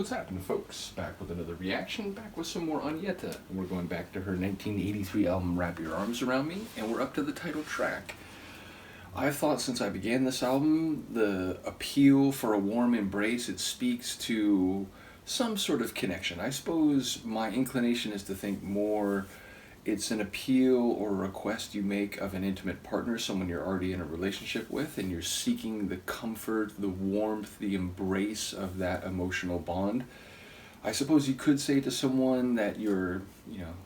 What's happening, folks? Back with another reaction, back with some more Agnetha. And we're going back to her 1983 album, Wrap Your Arms Around Me, and we're up to the title track. I've thought since I began this album, the appeal for a warm embrace, it speaks to some sort of connection. I suppose my inclination is to think more it's an appeal or a request you make of an intimate partner, someone you're already in a relationship with, and you're seeking the comfort, the warmth, the embrace of that emotional bond. I suppose you could say to someone that you're,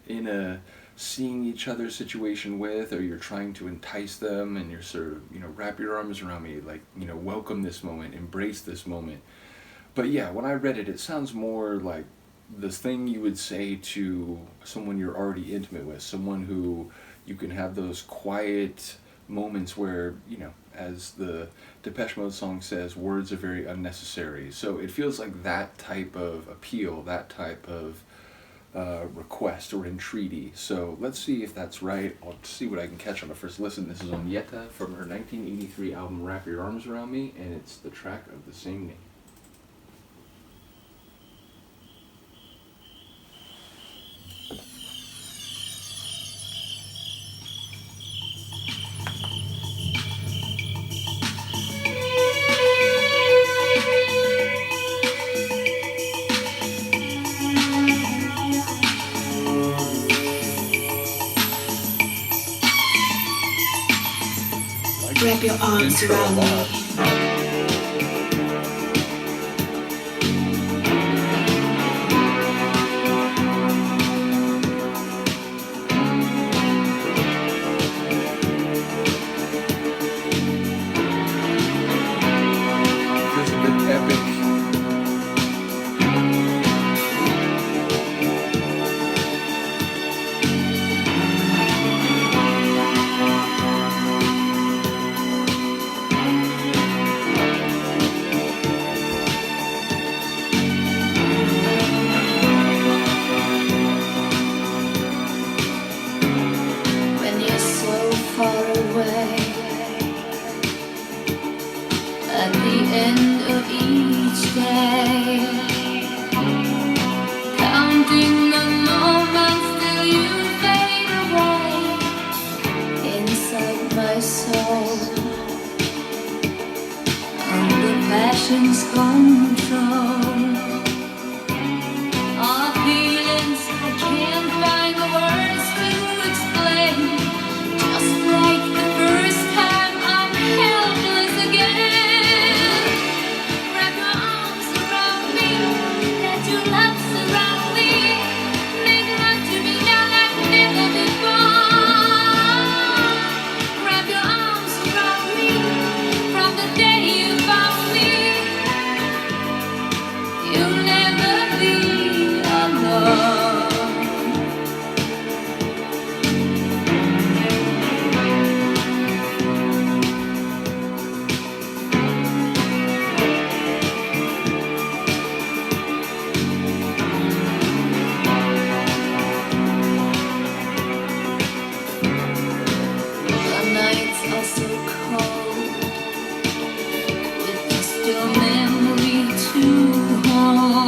in a seeing each other situation with, or you're trying to entice them, and you're sort of, wrap your arms around me, like, welcome this moment, embrace this moment. But yeah, when I read it, it sounds more like the thing you would say to someone you're already intimate with, someone who you can have those quiet moments where, as the Depeche Mode song says, words are very unnecessary. So it feels like that type of appeal, that type of request or entreaty. So let's see if that's right. I'll see what I can catch on the first listen. This is Agnetha from her 1983 album Wrap Your Arms Around Me, and it's the track of the same name. Wrap your arms around me. This is a bit epic. At the end of each day, counting the moments till you fade away inside my soul, under passion's control. All feelings I can't find the words to explain, just like the first time I'm helpless again. Your memory to haunt.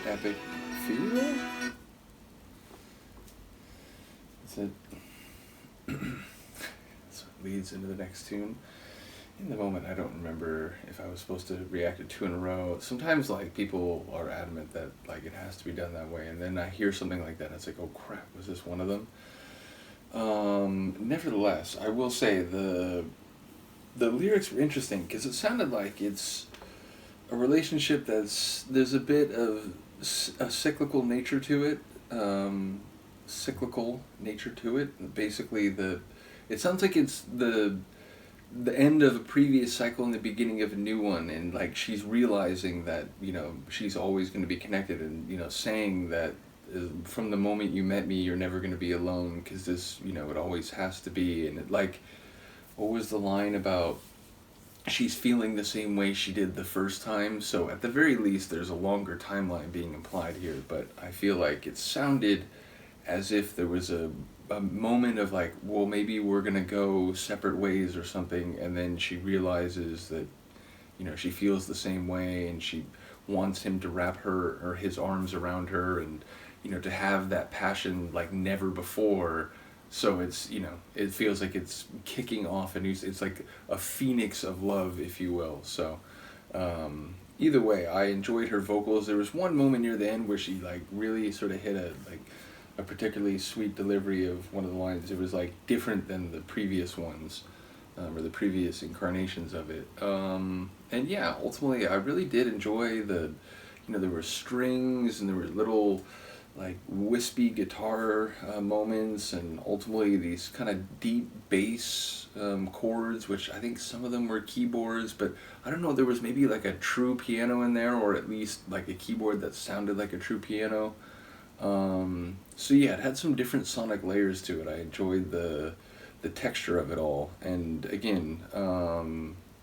that epic feel. So it leads into the next tune. In the moment, I don't remember if I was supposed to react to 2 in a row. Sometimes, like, people are adamant that, like, it has to be done that way, and then I hear something like that, and it's like, oh crap, was this one of them? Nevertheless, I will say the lyrics were interesting, because it sounded like it's a relationship there's a bit of a cyclical nature to it, Basically, it sounds like it's the end of a previous cycle and the beginning of a new one, and like she's realizing that, you know, she's always going to be connected, and, you know, saying that from the moment you met me, you're never going to be alone, because this, you know, it always has to be. And it, like, what was the line about she's feeling the same way she did the first time? So at the very least, there's a longer timeline being implied here, but I feel like it sounded as if there was a moment of like, well, maybe we're gonna go separate ways or something, and then she realizes that, you know, she feels the same way, and she wants him to wrap her or his arms around her, and, you know, to have that passion like never before. So it's, you know, it feels like it's kicking off a new, it's like a phoenix of love, if you will. So either way, I enjoyed her vocals. There was one moment near the end where she like really sort of hit a particularly sweet delivery of one of the lines. It was like different than the previous ones, or the previous incarnations of it. And yeah, ultimately I really did enjoy the, you know, there were strings and there were little like wispy guitar moments, and ultimately these kind of deep bass chords, which I think some of them were keyboards, but I don't know, there was maybe like a true piano in there, or at least like a keyboard that sounded like a true piano. So yeah, it had some different sonic layers to it. I enjoyed the texture of it all, and again,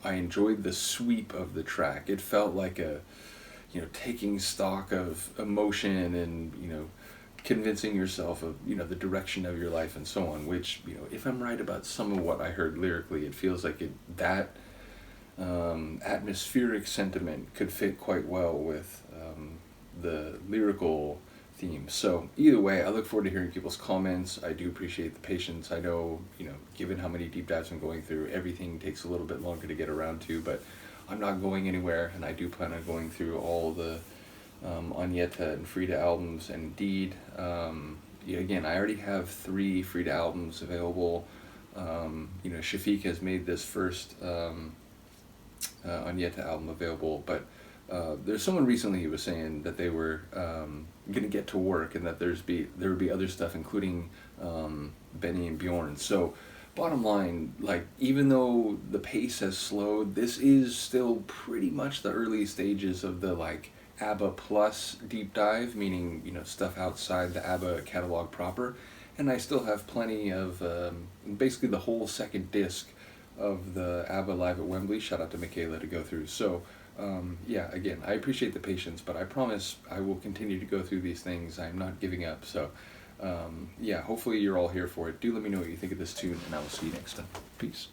I enjoyed the sweep of the track. It felt like a, you know, taking stock of emotion and, you know, convincing yourself of, you know, the direction of your life and so on, which, you know, if I'm right about some of what I heard lyrically, it feels like that atmospheric sentiment could fit quite well with the lyrical theme. So either way, I look forward to hearing people's comments. I do appreciate the patience. I know, you know, given how many deep dives I'm going through, everything takes a little bit longer to get around to, but I'm not going anywhere, and I do plan on going through all the Agnetha and Frida albums. And indeed, yeah, again, I already have 3 Frida albums available. You know, Shafiq has made this first Agnetha album available, but there's someone recently who was saying that they were going to get to work, and that there would be other stuff, including Benny and Bjorn. So bottom line, like, even though the pace has slowed, this is still pretty much the early stages of the like ABBA plus deep dive, meaning, you know, stuff outside the ABBA catalog proper. And I still have plenty of basically the whole second disc of the ABBA Live at Wembley, shout out to Michaela, to go through. So yeah, again, I appreciate the patience, but I promise I will continue to go through these things. I'm not giving up. So yeah, hopefully you're all here for it. Do let me know what you think of this tune, and I will see you next time. Peace.